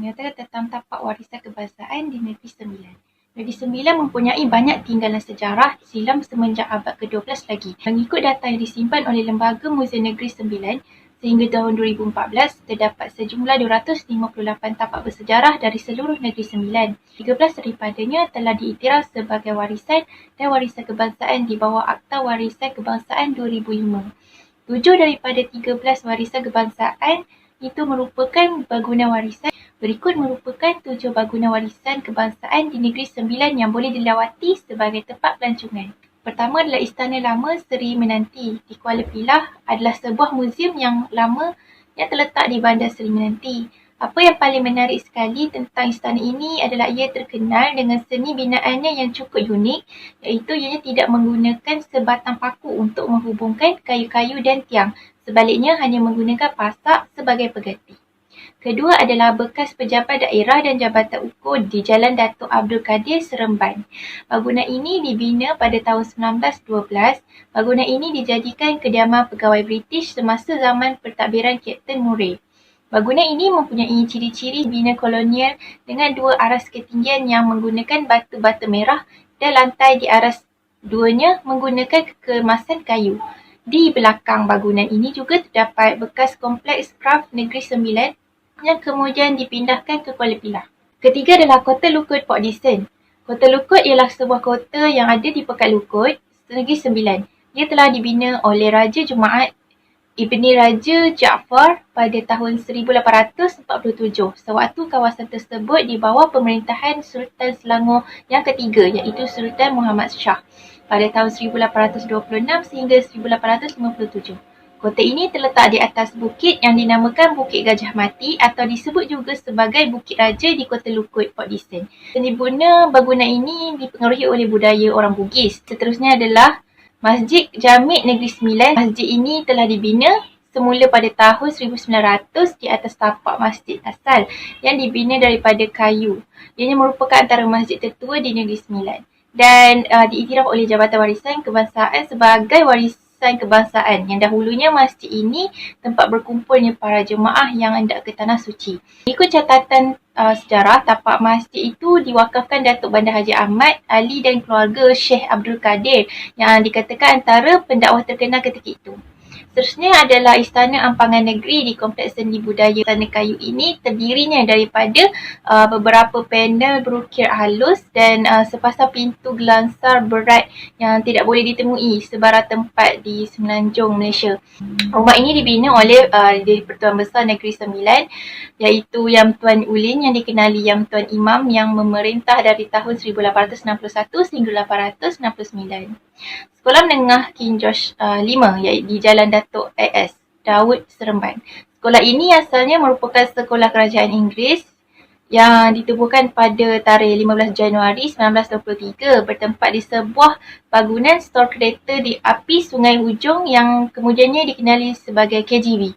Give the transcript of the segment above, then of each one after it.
menyatakan tentang tapak warisan kebangsaan di Negeri Sembilan. Negeri Sembilan mempunyai banyak tinggalan sejarah silam semenjak abad ke-12 lagi. Mengikut data yang disimpan oleh Lembaga Muzium Negeri Sembilan, sehingga tahun 2014, terdapat sejumlah 258 tapak bersejarah dari seluruh Negeri Sembilan. 13 daripadanya telah diiktiraf sebagai warisan dan warisan kebangsaan di bawah Akta Warisan Kebangsaan 2005. 7 daripada 13 warisan kebangsaan itu merupakan bangunan warisan. Berikut merupakan 7 bangunan warisan kebangsaan di Negeri Sembilan yang boleh dilawati sebagai tempat pelancongan. Pertama adalah Istana Lama Seri Menanti di Kuala Pilah, adalah sebuah muzium yang lama yang terletak di Bandar Seri Menanti. Apa yang paling menarik sekali tentang istana ini adalah ia terkenal dengan seni binaannya yang cukup unik, iaitu ianya tidak menggunakan sebatang paku untuk menghubungkan kayu-kayu dan tiang. Sebaliknya hanya menggunakan pasak sebagai pengganti. Kedua adalah bekas pejabat daerah dan jabatan ukur di Jalan Datuk Abdul Kadir, Seremban. Bangunan ini dibina pada tahun 1912. Bangunan ini dijadikan kediaman pegawai British semasa zaman pentadbiran Kapten Murray. Bangunan ini mempunyai ciri-ciri bina kolonial dengan 2 aras ketinggian yang menggunakan batu bata merah dan lantai di aras 2-nya menggunakan kemasan kayu. Di belakang bangunan ini juga terdapat bekas kompleks Kraft Negeri Sembilan yang kemudian dipindahkan ke Kuala Pilah. Ketiga adalah Kota Lukut Port Dickson. Kota Lukut ialah sebuah kota yang ada di Pekat Lukut, Negeri Sembilan. Ia telah dibina oleh Raja Jumaat Ibni Raja Jaafar pada tahun 1847. Sewaktu kawasan tersebut di bawah pemerintahan Sultan Selangor yang ketiga, iaitu Sultan Muhammad Shah pada tahun 1826 sehingga 1857. Kota ini terletak di atas bukit yang dinamakan Bukit Gajah Mati atau disebut juga sebagai Bukit Raja di Kota Lukut, Port Dickson. Seni bina bangunan ini dipengaruhi oleh budaya orang Bugis. Seterusnya adalah Masjid Jamik Negeri Sembilan. Masjid ini telah dibina semula pada tahun 1900 di atas tapak masjid asal yang dibina daripada kayu. Ianya merupakan antara masjid tertua di Negeri Sembilan dan diiktiraf oleh Jabatan Warisan Kebangsaan sebagai warisan kebangsaan, yang dahulunya masjid ini tempat berkumpulnya para jemaah yang hendak ke Tanah Suci. Ikut catatan sejarah, tapak masjid itu diwakafkan Datuk Bandar Haji Ahmad Ali dan keluarga Sheikh Abdul Kadir yang dikatakan antara pendakwah terkenal ketika itu. Seterusnya adalah Istana Ampangan Negeri di Kompleks Seni Budaya Istana Kayu ini. Terdirinya daripada beberapa panel berukir halus dan sepasang pintu gelansar berat yang tidak boleh ditemui sebarang tempat di Semenanjung Malaysia. Rumah ini dibina oleh dari Pertuan Besar Negeri Sembilan, iaitu Yang Tuan Ulin yang dikenali Yang Tuan Imam yang memerintah dari tahun 1861 hingga 1869. Sekolah Menengah King George V iaitu di Jalan Datuk A.S. Daud, Seremban. Sekolah ini asalnya merupakan sekolah kerajaan Inggeris yang ditubuhkan pada tarikh 15 Januari 1923, bertempat di sebuah bangunan stor kereta di api Sungai Hujung yang kemudiannya dikenali sebagai KGV.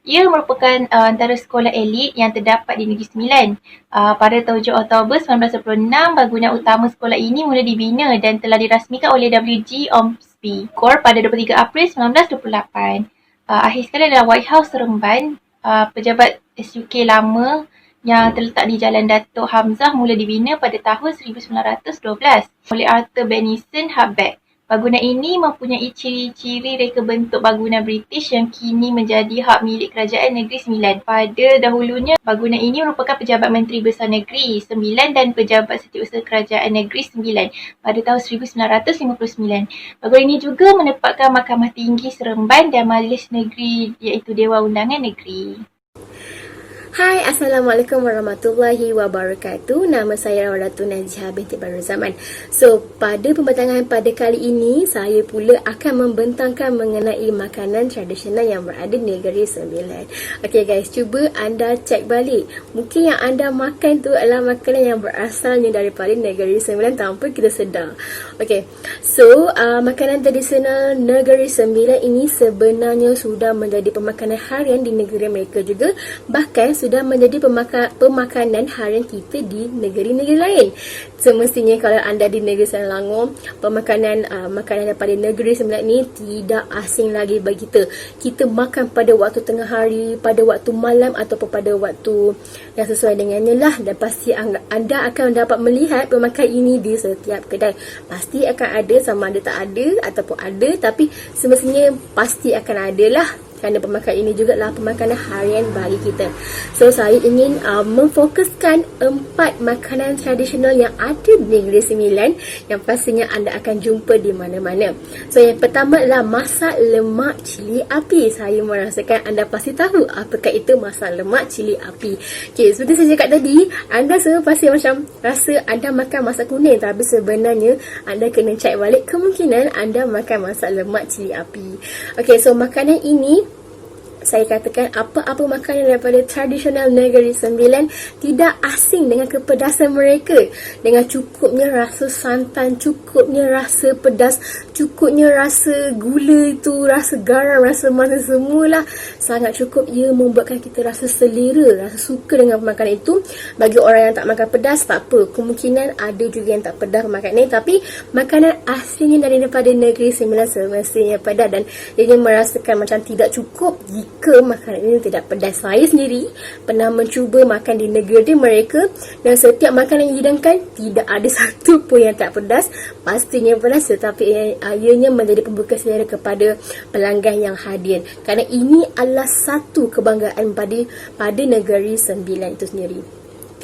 Ia merupakan antara sekolah elit yang terdapat di Negeri Sembilan. Pada 7 Oktober 1996, bangunan utama sekolah ini mula dibina dan telah dirasmikan oleh WG Ormsby Corp pada 23 April 1928. Akhir sekali adalah White House Seremban. Pejabat SUK lama yang terletak di Jalan Datuk Hamzah mula dibina pada tahun 1912 oleh Arthur Benison Hubbard. Bangunan ini mempunyai ciri-ciri reka bentuk bangunan British yang kini menjadi hak milik Kerajaan Negeri Sembilan. Pada dahulunya, bangunan ini merupakan Pejabat Menteri Besar Negeri Sembilan dan Pejabat Setiausaha Kerajaan Negeri Sembilan pada tahun 1959. Bangunan ini juga menempatkan Mahkamah Tinggi Seremban dan Majlis Negeri iaitu Dewan Undangan Negeri. Hai, Assalamualaikum warahmatullahi wabarakatuh. Nama saya Ratu Najhah binti Baru Zaman. So, pada pembentangan pada kali ini, saya pula akan membentangkan mengenai makanan tradisional yang berada di Negeri Sembilan. Okay guys, cuba anda cek balik. Mungkin yang anda makan tu adalah makanan yang berasalnya daripada Negeri Sembilan tanpa kita sedar. Okay, so makanan tradisional Negeri Sembilan ini sebenarnya sudah menjadi pemakanan harian di negeri mereka juga. Bahkan sudah menjadi pemakanan harian kita di negeri-negeri lain. Semestinya kalau anda di negeri Selangor, makanan daripada negeri Sembilan ni tidak asing lagi bagi kita. Kita makan pada waktu tengah hari, pada waktu malam ataupun pada waktu yang sesuai dengannya lah. Dan pasti anda akan dapat melihat pemakan ini di setiap kedai. Pasti akan ada, sama ada tak ada ataupun ada, tapi semestinya pasti akan ada lah. Kerana pemakan ini juga lah pemakanan harian bagi kita. So, saya ingin memfokuskan 4 makanan tradisional yang ada di Negeri Sembilan yang pastinya anda akan jumpa di mana-mana. So, yang pertama adalah masak lemak cili api. Saya merasakan anda pasti tahu apakah itu masak lemak cili api. Okay, seperti saya cakap tadi, anda semua pasti macam rasa anda makan masak kuning, tapi sebenarnya anda kena cek balik kemungkinan anda makan masak lemak cili api. Okay, so makanan ini saya katakan apa-apa makanan daripada tradisional Negeri Sembilan tidak asing dengan kepedasan mereka. Dengan cukupnya rasa santan, cukupnya rasa pedas, cukupnya rasa gula itu, rasa garam, rasa manis, semualah sangat cukup. Ia membuatkan kita rasa selera, rasa suka dengan makanan itu. Bagi orang yang tak makan pedas, tak apa. Kemungkinan ada juga yang tak pedas makanan ini. Tapi makanan aslinya daripada Negeri Sembilan semestinya pedas. Dan ia merasakan macam tidak cukup jika makanan ini tidak pedas. Saya sendiri pernah mencuba makan di negeri mereka dan setiap makanan yang dihidangkan tidak ada satu pun yang tak pedas. Pastinya pedas, tetapi ianya menjadi pembuka selera kepada pelanggan yang hadir. Kerana ini adalah satu kebanggaan pada negeri Sembilan itu sendiri.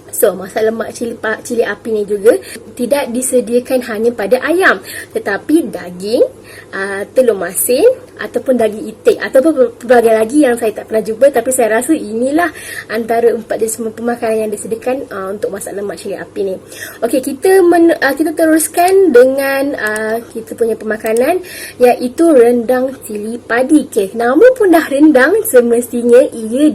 So, masak lemak cili api ni juga tidak disediakan hanya pada ayam, tetapi daging, telur masin ataupun daging itik ataupun pelbagai lagi yang saya tak pernah jumpa. Tapi saya rasa inilah antara 4 jenis pemakanan yang disediakan untuk masak lemak cili api ni. Okey, kita teruskan dengan kita punya pemakanan, iaitu rendang cili padi. Okay, nama pun dah rendang, semestinya ia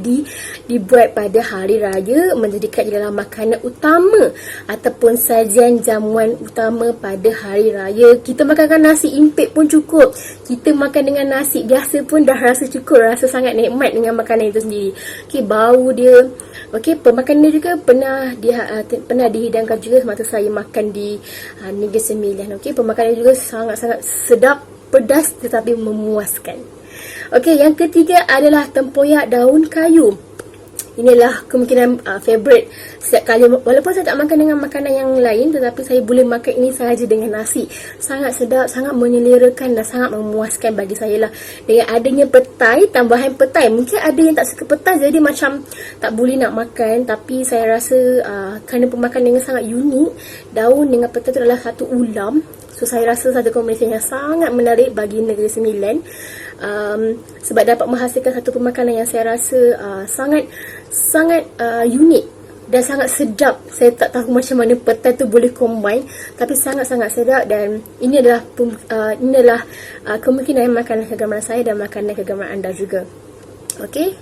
dibuat pada hari raya, menjadikan ia dalam makanan utama ataupun sajian jamuan utama pada hari raya. Kita makan nasi impit pun cukup. Kita makan dengan nasi biasa pun dah rasa cukup, rasa sangat nikmat dengan makanan itu sendiri. Okey, bau dia. Okey, pemakanan dia juga pernah dihidangkan juga semasa saya makan di Negeri Sembilan. Okey, pemakanan juga sangat-sangat sedap, pedas tetapi memuaskan. Okey, yang ketiga adalah tempoyak daun kayu. Inilah kemungkinan favourite setiap kali. Walaupun saya tak makan dengan makanan yang lain, tetapi saya boleh makan ini sahaja dengan nasi. Sangat sedap, sangat menyelerakan dan sangat memuaskan bagi saya lah. Dengan adanya petai, tambahan petai. Mungkin ada yang tak suka petai, jadi macam tak boleh nak makan. Tapi saya rasa kerana pemakanan yang sangat unik, daun dengan petai itu adalah satu ulam. So, saya rasa satu kombinasi yang sangat menarik bagi Negeri Sembilan. Sebab dapat menghasilkan satu pemakanan yang saya rasa sangat unik dan sangat sedap. Saya tak tahu macam mana petai tu boleh combine, tapi sangat-sangat sedap. Dan ini adalah kemungkinan makanan kegemaran saya dan makanan kegemaran anda juga. Okay,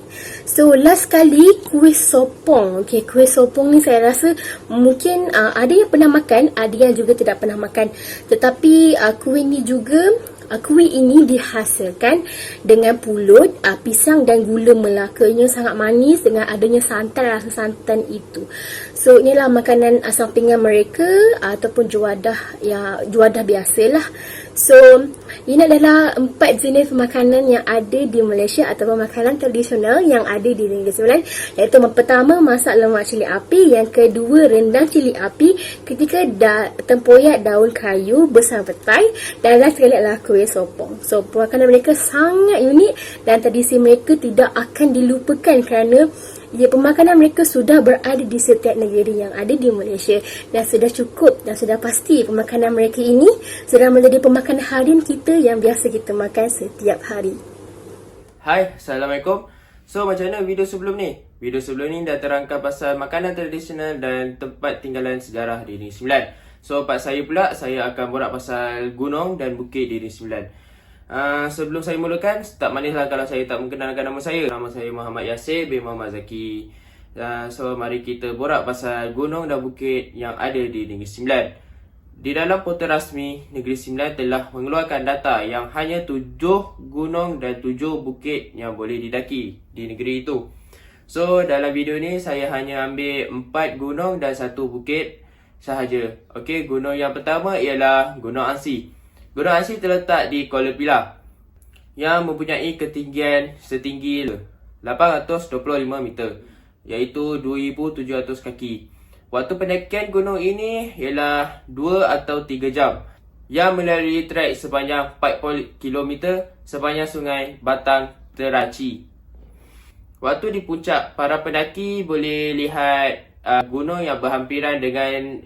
so last kali kuih sopong. Okay, kuih sopong ni saya rasa mungkin ada yang pernah makan, ada yang juga tidak pernah makan. Tetapi kuih ini dihasilkan dengan pulut, pisang dan gula Melaka. Ia sangat manis dengan adanya santan, rasa santan itu. So, inilah makanan sampingan mereka ataupun juadah biasalah. So, ini adalah 4 jenis makanan yang ada di Malaysia ataupun makanan tradisional yang ada di Negeri Sembilan. Iaitu yang pertama, masak lemak cili api. Yang kedua, rendang cili api. Ketiga, tempoyak daun kayu bersama petai. Dan last sekali adalah kuih sopong. So, makanan mereka sangat unik dan tradisi mereka tidak akan dilupakan kerana pemakanan mereka sudah berada di setiap negeri yang ada di Malaysia. Dan sudah cukup dan sudah pasti pemakanan mereka ini sudah menjadi pemakanan harian kita yang biasa kita makan setiap hari. Hai, Assalamualaikum. So, macam mana video sebelum ni? Video sebelum ni dah terangkan pasal makanan tradisional dan tempat tinggalan sejarah di Negeri Sembilan. So, part saya pula, saya akan borak pasal gunung dan bukit di Negeri Sembilan. Sebelum saya mulakan, tak manislah kalau saya tak mengenalkan nama saya. Nama saya Muhammad Yasir bin Muhammad Zaki. So, mari kita borak pasal gunung dan bukit yang ada di Negeri Sembilan. Di dalam portal rasmi, Negeri Sembilan telah mengeluarkan data yang hanya 7 gunung dan 7 bukit yang boleh didaki di negeri itu. So dalam video ni saya hanya ambil 4 gunung dan 1 bukit sahaja. Okey, gunung yang pertama ialah Gunung Angsi. Gunung Angsi terletak di Kuala Pilah yang mempunyai ketinggian setinggi 825 meter, iaitu 2,700 kaki. Waktu pendakian gunung ini ialah 2 atau 3 jam yang melalui trek sepanjang 40 km sepanjang Sungai Batang Teraci. Waktu di puncak, para pendaki boleh lihat gunung yang berhampiran dengan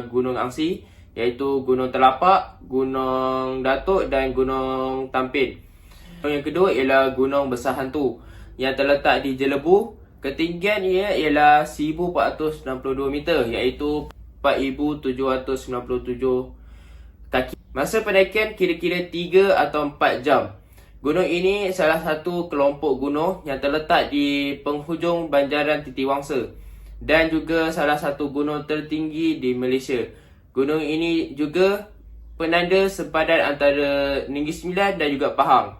Gunung Angsi, iaitu Gunung Telapak, Gunung Datuk dan Gunung Tampin. Yang kedua ialah Gunung Besar Hantu yang terletak di Jelebu. Ketinggian ia ialah 1,462 meter, iaitu 4,797 kaki. Masa pendakian kira-kira 3 atau 4 jam. Gunung ini salah satu kelompok gunung yang terletak di penghujung Banjaran Titiwangsa dan juga salah satu gunung tertinggi di Malaysia. Gunung ini juga penanda sepadan antara Negeri Sembilan dan juga Pahang.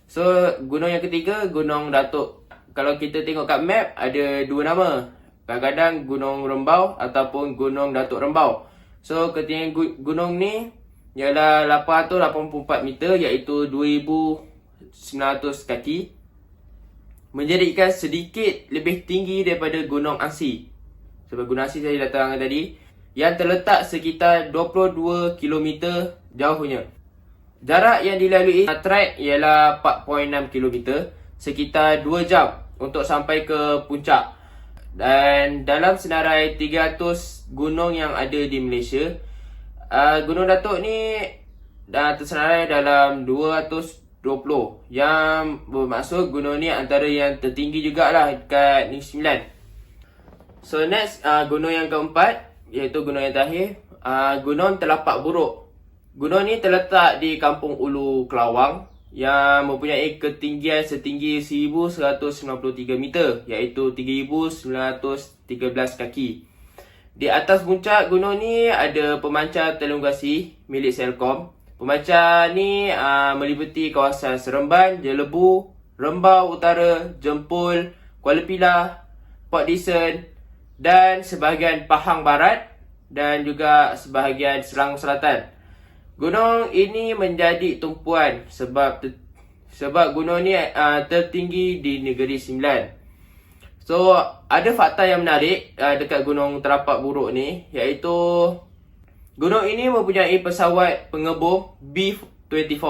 So, gunung yang ketiga, Gunung Datuk. Kalau kita tengok kat map, ada 2 nama. Kadang-kadang Gunung Rembau ataupun Gunung Datuk Rembau. So, ketinggian gunung ni ialah 884 meter, iaitu 2,900 kaki, menjadikan sedikit lebih tinggi daripada Gunung Angsi. Sebab Gunung Angsi saya dah terangkan tadi, yang terletak sekitar 22 km jauhnya. Jarak yang dilalui trek ialah 4.6 km, sekitar 2 jam untuk sampai ke puncak. Dan dalam senarai 300 gunung yang ada di Malaysia, Gunung Datuk ni tersenarai dalam 220, yang bermaksud gunung ni antara yang tertinggi jugalah dekat Negeri Sembilan. So next, gunung yang keempat, iaitu gunung yang terakhir, Gunung Telapak Buruk. Gunung ni terletak di Kampung Ulu Kelawang yang mempunyai ketinggian setinggi 1,193 meter, iaitu 3,913 kaki. Di atas puncak gunung ni ada pemancar telekomunikasi milik Celcom. Pemancar ni meliputi kawasan Seremban, Jelebu, Rembau Utara, Jempol, Kuala Pilah, Port Dickson dan sebahagian Pahang Barat dan juga sebahagian Selangor Selatan. Gunung ini menjadi tumpuan sebab gunung ni tertinggi di Negeri Sembilan. So, ada fakta yang menarik dekat Gunung Telapak Buruk ni, iaitu gunung ini mempunyai pesawat pengebom B-24.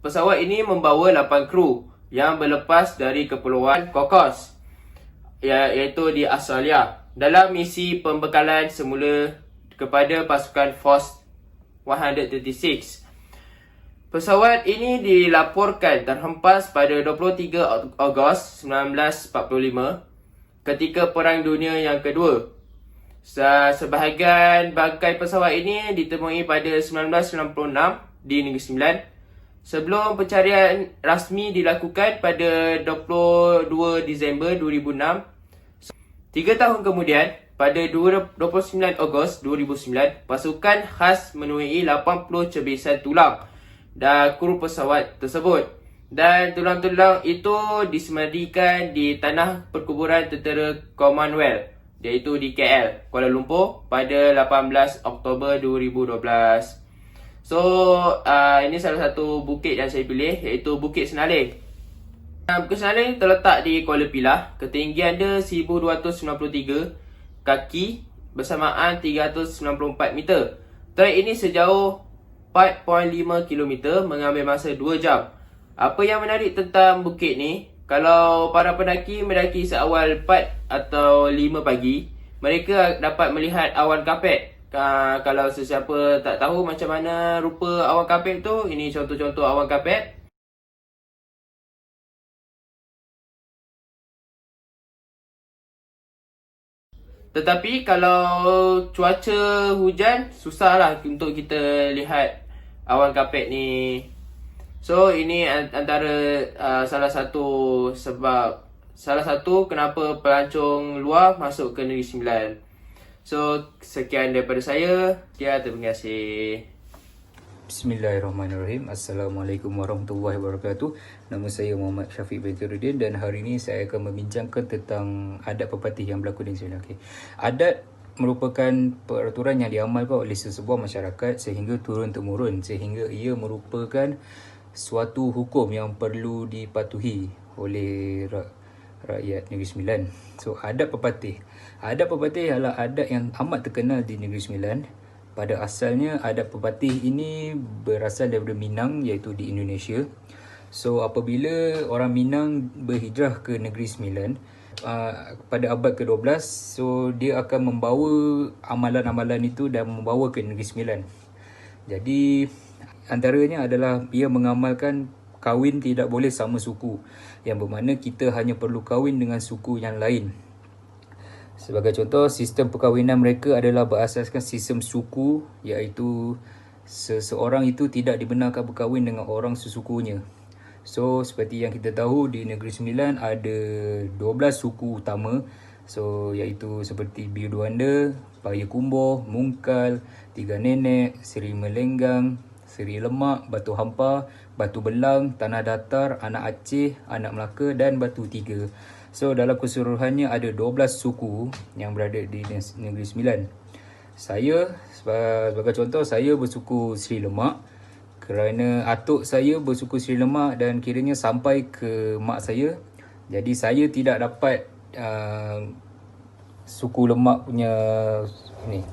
Pesawat ini membawa 8 kru yang berlepas dari Kepulauan Cocos, iaitu di Australia, dalam misi pembekalan semula kepada pasukan Force 136. Pesawat ini dilaporkan terhempas pada 23 Ogos 1945 ketika Perang Dunia yang Kedua. Sebahagian bangkai pesawat ini ditemui pada 1996 di Negeri Sembilan sebelum pencarian rasmi dilakukan pada 22 Disember 2006. 3 tahun kemudian, pada 29 Ogos 2009, pasukan khas menemui 80 cebisan tulang dan kru pesawat tersebut. Dan tulang-tulang itu disemadikan di tanah perkuburan tentera Commonwealth, iaitu di KL, Kuala Lumpur pada 18 Oktober 2012. So, ini salah satu bukit yang saya pilih, iaitu Bukit Senaling. Bukit Senaling terletak di Kuala Pilah. Ketinggian dia 1,293 kaki bersamaan 394 meter. Trek ini sejauh 4.5 km mengambil masa 2 jam. Apa yang menarik tentang bukit ni, kalau para pendaki mendaki seawal 4 atau 5 pagi, mereka dapat melihat awan kapet. Kalau sesiapa tak tahu macam mana rupa awan kapet tu, ini contoh-contoh awan kapet. Tetapi kalau cuaca hujan, susahlah untuk kita lihat awan kapet ni. So, ini antara salah satu kenapa pelancong luar masuk ke Negeri Sembilan. So, sekian daripada saya. Terima kasih. Bismillahirrahmanirrahim. Assalamualaikum warahmatullahi wabarakatuh. Nama saya Muhammad Syafiq Baitiruddin dan hari ini saya akan membincangkan tentang adat pepatih yang berlaku di Negeri Sembilan. Okay. Adat merupakan peraturan yang diamalkan oleh sesebuah masyarakat sehingga turun-temurun, sehingga ia merupakan suatu hukum yang perlu dipatuhi oleh rakyat Negeri Sembilan. So, adat pepatih. Adat pepatih adalah adat yang amat terkenal di Negeri Sembilan. Pada asalnya, adat pepatih ini berasal daripada Minang, iaitu di Indonesia. So, apabila orang Minang berhijrah ke Negeri Sembilan, pada abad ke-12, so dia akan membawa amalan-amalan itu dan membawa ke Negeri Sembilan. Jadi, antaranya adalah ia mengamalkan kahwin tidak boleh sama suku, yang bermakna kita hanya perlu kahwin dengan suku yang lain. Sebagai contoh, sistem perkahwinan mereka adalah berasaskan sistem suku, iaitu seseorang itu tidak dibenarkan berkahwin dengan orang sesukunya. So, seperti yang kita tahu, di Negeri Sembilan ada 12 suku utama. So, iaitu seperti Biuduanda, Payakumbuh, Mungkal, Tiga Nenek, Seri Melenggang, Seri Lemak, Batu Hampa, Batu Belang, Tanah Datar, Anak Aceh, Anak Melaka dan Batu Tiga. So, dalam keseluruhannya ada 12 suku yang berada di Negeri Sembilan. Saya, sebagai contoh, saya bersuku Seri Lemak kerana atuk saya bersuku Seri Lemak dan kiranya sampai ke mak saya. Jadi, saya tidak dapat suku Lemak punya ni.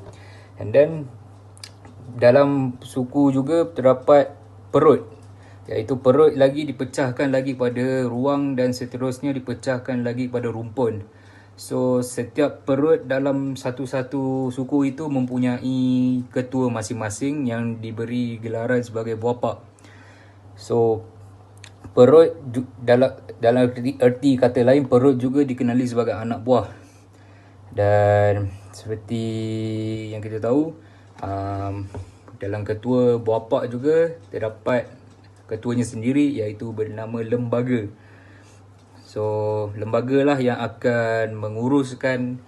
And then, dalam suku juga terdapat perut, iaitu perut lagi dipecahkan lagi pada ruang dan seterusnya dipecahkan lagi pada rumpun. So, setiap perut dalam satu-satu suku itu mempunyai ketua masing-masing yang diberi gelaran sebagai buapak. So, perut dalam erti kata lain, perut juga dikenali sebagai anak buah. Dan seperti yang kita tahu, dalam ketua buapak juga terdapat ketuanya sendiri, iaitu bernama lembaga. So, lembaga lah yang akan menguruskan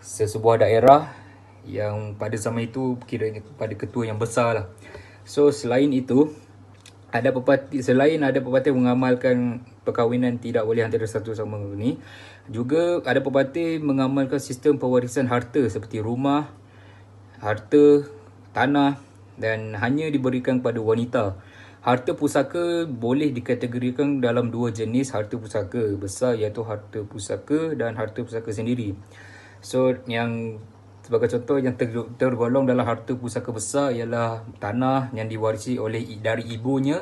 sesebuah daerah yang pada zaman itu kiranya pada ketua yang besar lah. So, selain itu, selain ada pepatih mengamalkan perkahwinan tidak boleh antara satu sama ni, juga ada pepatih mengamalkan sistem pewarisan harta seperti rumah, harta, tanah dan hanya diberikan kepada wanita. Harta pusaka boleh dikategorikan dalam dua jenis harta pusaka besar, iaitu harta pusaka dan harta pusaka sendiri. So, yang sebagai contoh yang tergolong dalam harta pusaka besar ialah tanah yang diwarisi dari ibunya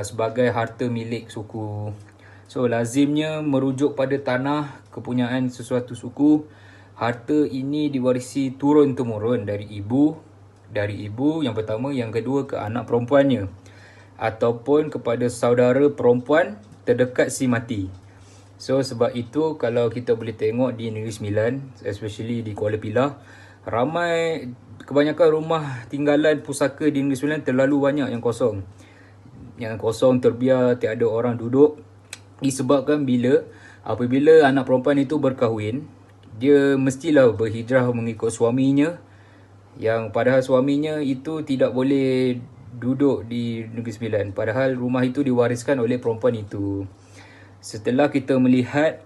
sebagai harta milik suku. So, lazimnya merujuk pada tanah kepunyaan sesuatu suku. Harta ini diwarisi turun-temurun dari ibu yang pertama, yang kedua ke anak perempuannya, ataupun kepada saudara perempuan terdekat si mati. So, sebab itu kalau kita boleh tengok di Negeri Sembilan, especially di Kuala Pilah, kebanyakan rumah tinggalan pusaka di Negeri Sembilan terlalu banyak yang kosong. Yang kosong terbiar, tiada orang duduk. Disebabkan apabila anak perempuan itu berkahwin, dia mestilah berhijrah mengikut suaminya, yang padahal suaminya itu tidak boleh duduk di Negeri Sembilan, padahal rumah itu diwariskan oleh perempuan itu. Setelah kita melihat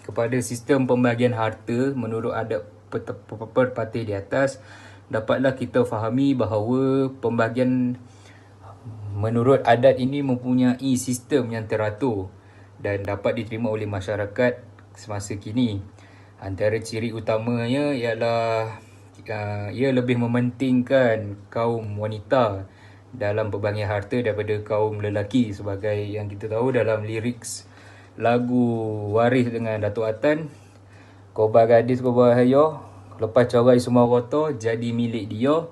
kepada sistem pembagian harta menurut adat pepatih di atas, dapatlah kita fahami bahawa pembagian menurut adat ini mempunyai sistem yang teratur dan dapat diterima oleh masyarakat semasa kini. Antara ciri utamanya ialah ia lebih mementingkan kaum wanita dalam pembagian harta daripada kaum lelaki, sebagai yang kita tahu dalam lirik lagu Waris dengan Datuk Atan, korban gadis korban hayo, lepas carai semua rata jadi milik dia.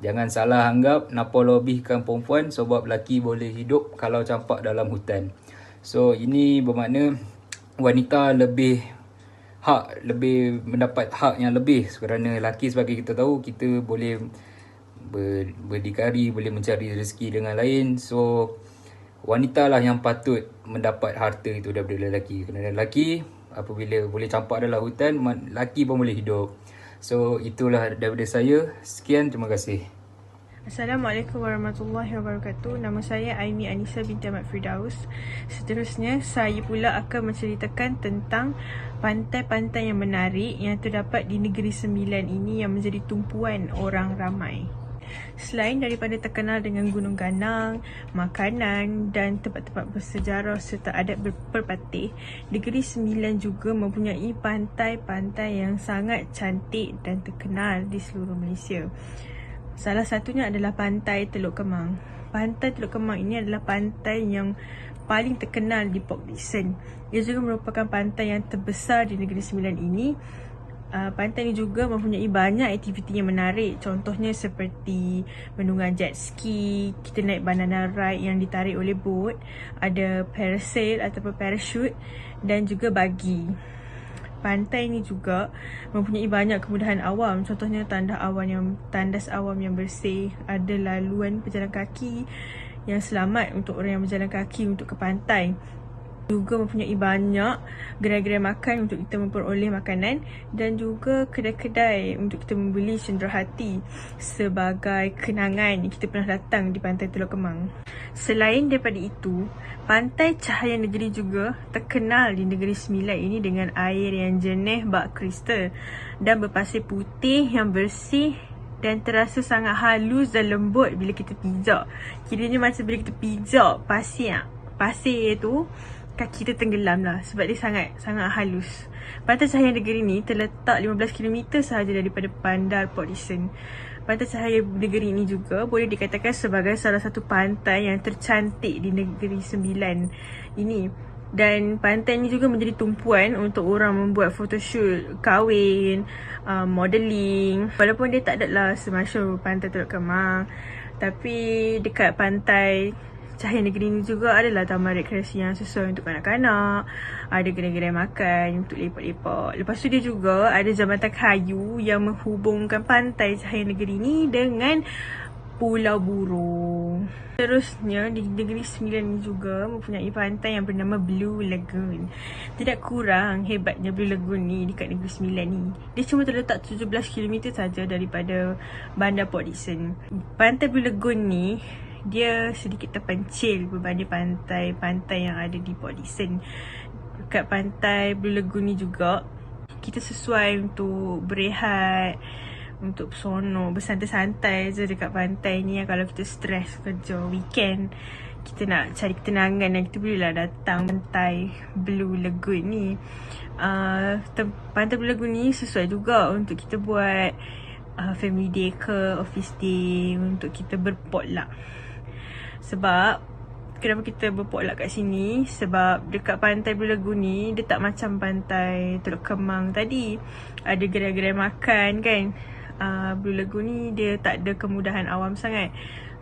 Jangan salah anggap napa lebihkan perempuan, sebab lelaki boleh hidup kalau campak dalam hutan. So, ini bermakna wanita lebih mendapat hak yang lebih, kerana lelaki sebagai kita tahu, kita boleh berdikari, boleh mencari rezeki dengan lain. So, wanita lah yang patut mendapat harta itu daripada lelaki, kerana lelaki apabila boleh campak dalam hutan, lelaki pun boleh hidup. So, itulah daripada saya. Sekian, terima kasih. Assalamualaikum warahmatullahi wabarakatuh. Nama saya Aimi Anissa binti Ahmad Firdaus. Seterusnya, saya pula akan menceritakan tentang pantai-pantai yang menarik yang terdapat di Negeri Sembilan ini yang menjadi tumpuan orang ramai. Selain daripada terkenal dengan Gunung Ganang, makanan dan tempat-tempat bersejarah serta adat berpatih, Negeri Sembilan juga mempunyai pantai-pantai yang sangat cantik dan terkenal di seluruh Malaysia. Salah satunya adalah Pantai Teluk Kemang. Pantai Teluk Kemang ini adalah pantai yang paling terkenal di Port Dickson. Ia juga merupakan pantai yang terbesar di Negeri Sembilan ini. Pantai ini juga mempunyai banyak aktiviti yang menarik. Contohnya seperti menunggang jet ski, kita naik banana ride yang ditarik oleh bot, ada parasail ataupun parachute dan juga buggy. Pantai ini juga mempunyai banyak kemudahan awam. Contohnya tandas awam yang bersih, ada laluan pejalan kaki yang selamat untuk orang yang berjalan kaki untuk ke pantai. Juga mempunyai banyak gerai-gerai makan untuk kita memperoleh makanan dan juga kedai-kedai untuk kita membeli cenderahati sebagai kenangan yang kita pernah datang di Pantai Teluk Kemang. Selain daripada itu, Pantai Cahaya Negeri juga terkenal di Negeri Sembilan ini dengan air yang jernih bak kristal dan berpasir putih yang bersih dan terasa sangat halus dan lembut bila kita pijak. Kiranya macam bila kita pijak pasir tu, kaki kita tenggelam lah sebab dia sangat halus. Pantai Cahaya Negeri ni terletak 15 km sahaja daripada bandar Port Dickson. Pantai Cahaya Negeri ini juga boleh dikatakan sebagai salah satu pantai yang tercantik di Negeri Sembilan ini. Dan pantai ini juga menjadi tumpuan untuk orang membuat photoshoot, kahwin, modeling. Walaupun dia tak adalah semasyhur Pantai Teluk Kemang, tapi dekat Pantai Cahaya Negeri ini juga adalah taman rekreasi yang sesuai untuk kanak-kanak. Ada gerai-gerai makan untuk lepak-lepak. Lepas tu dia juga ada jambatan kayu yang menghubungkan Pantai Cahaya Negeri ini dengan Pulau Burung. Terusnya, di Negeri Sembilan ini juga mempunyai pantai yang bernama Blue Lagoon. Tidak kurang hebatnya Blue Lagoon ni dekat Negeri Sembilan ni. Dia cuma terletak 17 km saja daripada bandar Port Dickson. Pantai Blue Lagoon ni dia sedikit terpencil berbanding pantai-pantai yang ada di Port Dickson. Dekat Pantai Blue Lagoon ni juga kita sesuai untuk berehat, untuk bersono, bersantai-santai je dekat pantai ni. Kalau kita stres kerja weekend, kita nak cari ketenangan dan kita bolehlah datang Pantai Blue Lagoon ni. Pantai Blue Lagoon ni sesuai juga untuk kita buat family day ke office day, untuk kita berpotluck. Sebab kenapa kita berpotluck kat sini? Sebab dekat Pantai Blue Lagoon ni dia tak macam Pantai Teluk Kemang tadi, ada gerai-gerai makan kan. Blue Lagoon ni dia tak ada kemudahan awam sangat.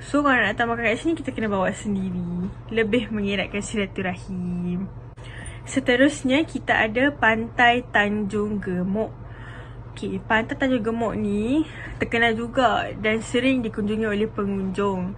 So kalau nak datang makan kat sini, kita kena bawa sendiri, lebih mengeratkan silaturahim. Seterusnya kita ada Pantai Tanjung Gemuk. Okay, Pantai Tanjung Gemuk ni terkenal juga dan sering dikunjungi oleh pengunjung.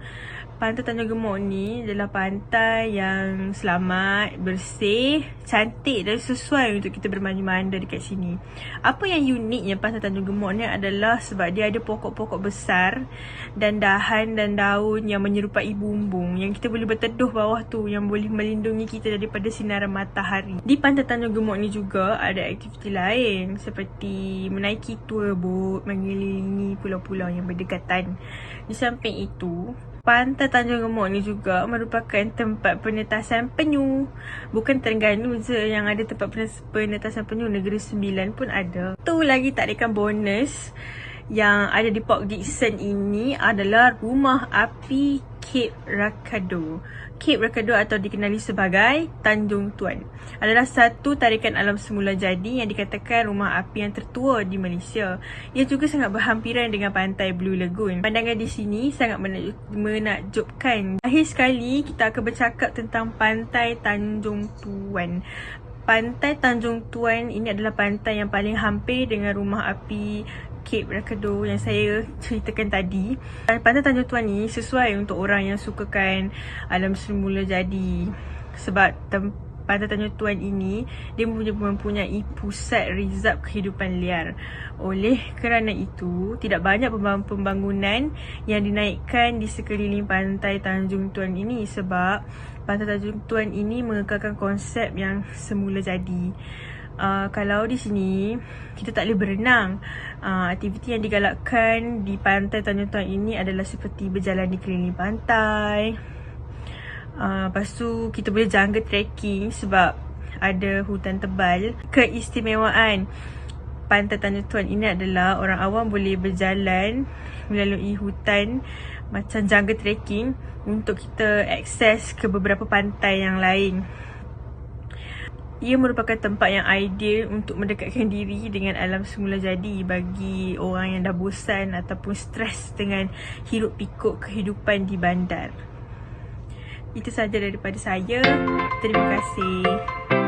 Pantai Tanjung Gemuk ni adalah pantai yang selamat, bersih, cantik dan sesuai untuk kita bermandi-mandi dekat sini. Apa yang uniknya Pantai Tanjung Gemuk ni adalah sebab dia ada pokok-pokok besar dan dahan dan daun yang menyerupai bumbung yang kita boleh berteduh bawah tu, yang boleh melindungi kita daripada sinaran matahari. Di Pantai Tanjung Gemuk ni juga ada aktiviti lain seperti menaiki tour boat mengelilingi pulau-pulau yang berdekatan. Di samping itu, Pantai Tanjung Gemuk ni juga merupakan tempat penetasan penyu. Bukan Terengganu je yang ada tempat penetasan penyu, Negeri Sembilan pun ada. Tu lagi tarikan bonus yang ada di Port Dickson ini adalah rumah api Cape Rakado. Cape Rakado atau dikenali sebagai Tanjung Tuan adalah satu tarikan alam semula jadi yang dikatakan rumah api yang tertua di Malaysia. Ia juga sangat berhampiran dengan Pantai Blue Lagoon. Pandangan di sini sangat menakjubkan. Akhir sekali kita akan bercakap tentang Pantai Tanjung Tuan. Pantai Tanjung Tuan ini adalah pantai yang paling hampir dengan rumah api Cape Rakado yang saya ceritakan tadi. Pantai Tanjung Tuan ni sesuai untuk orang yang sukakan alam semula jadi. Sebab Pantai Tanjung Tuan ini dia mempunyai pusat rizab kehidupan liar. Oleh kerana itu, tidak banyak pembangunan yang dinaikkan di sekeliling Pantai Tanjung Tuan ini sebab Pantai Tanjung Tuan ini mengekalkan konsep yang semula jadi. Kalau di sini kita tak boleh berenang, aktiviti yang digalakkan di Pantai Tanjung Tuan ini adalah seperti berjalan di keliling pantai. Lepas tu kita boleh jungle trekking sebab ada hutan tebal. Keistimewaan Pantai Tanjung Tuan ini adalah orang awam boleh berjalan melalui hutan macam jungle trekking untuk kita akses ke beberapa pantai yang lain. Ia merupakan tempat yang ideal untuk mendekatkan diri dengan alam semula jadi bagi orang yang dah bosan ataupun stres dengan hiruk pikuk kehidupan di bandar. Itu sahaja daripada saya. Terima kasih.